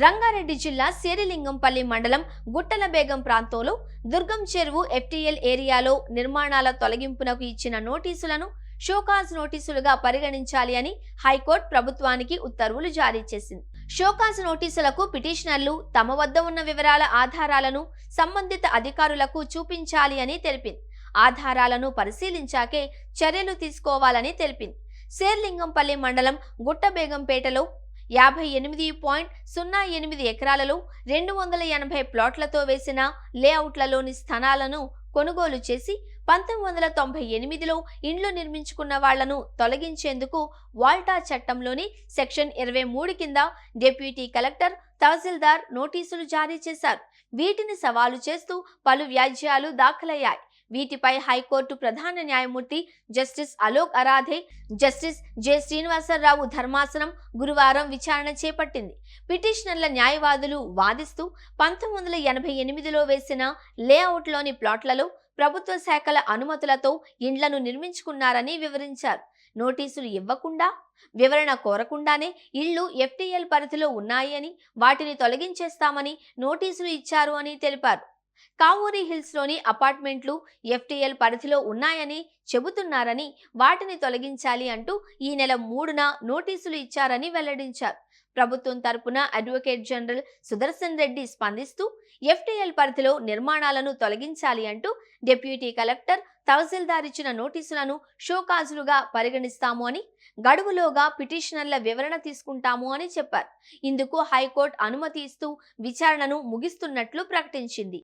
రంగారెడ్డి జిల్లా శేరిలింగంపల్లి మండలం గుట్టలబేగం ప్రాంతంలో దుర్గం చెరువు ఎఫ్టీఎల్ ఏరియాలో నిర్మాణాల తొలగింపునకు ఇచ్చిన నోటీసులను షోకాజ్ నోటీసులుగా పరిగణించాలి అని హైకోర్టు ప్రభుత్వానికి ఉత్తర్వులు జారీ చేసింది. షోకాజ్ నోటీసులకు పిటిషనర్లు తమ వద్ద ఉన్న వివరాల ఆధారాలను సంబంధిత అధికారులకు చూపించాలి అని తెలిపింది. ఆధారాలను పరిశీలించాకే చర్యలు తీసుకోవాలని తెలిపింది. శేరిలింగంపల్లి మండలం గుట్టబేగంపేటలో 58.08 ఎకరాలలో 280 ప్లాట్లతో వేసిన లేఅవుట్లలోని స్థలాలను కొనుగోలు చేసి 1998లో ఇండ్లు నిర్మించుకున్న వాళ్లను తొలగించేందుకు వాల్టా చట్టంలోని సెక్షన్ 23 కింద డిప్యూటీ కలెక్టర్, తహసీల్దార్ నోటీసులు జారీ చేశారు. వీటిని సవాలు చేస్తూ పలు వ్యాజ్యాలు దాఖలయ్యాయి. వీటిపై హైకోర్టు ప్రధాన న్యాయమూర్తి justice Alok Aradhe, justice J Srinivasarao ధర్మాసనం గురువారం విచారణ చేపట్టింది. పిటిషనర్ల న్యాయవాదులు వాదిస్తూ 1988లో వేసిన లేఅవుట్లోని ప్లాట్లలో ప్రభుత్వ శాఖల అనుమతులతో ఇండ్లను నిర్మించుకున్నారని వివరించారు. నోటీసులు ఇవ్వకుండా, వివరణ కోరకుండానే ఇళ్లు ఎఫ్టీఎల్ పరిధిలో ఉన్నాయి అని, వాటిని తొలగించేస్తామని నోటీసులు ఇచ్చారు అని తెలిపారు. కావూరి హిల్స్ లోని అపార్ట్మెంట్లు ఎఫ్టీఎల్ పరిధిలో ఉన్నాయని చెబుతున్నారని, వాటిని తొలగించాలి అంటూ ఈ నెల 3న నోటీసులు ఇచ్చారని వెల్లడించారు. ప్రభుత్వం తరపున అడ్వకేట్ జనరల్ సుదర్శన్ రెడ్డి స్పందిస్తూ ఎఫ్టీఎల్ పరిధిలో నిర్మాణాలను తొలగించాలి అంటూ డిప్యూటీ కలెక్టర్, తహసీల్దార్ ఇచ్చిన నోటీసులను షోకాజులుగా పరిగణిస్తాము అని, గడువులోగా పిటిషనర్ల వివరణ తీసుకుంటాము అని చెప్పారు. ఇందుకు హైకోర్టు అనుమతి ఇస్తూ విచారణను ముగిస్తున్నట్లు ప్రకటించింది.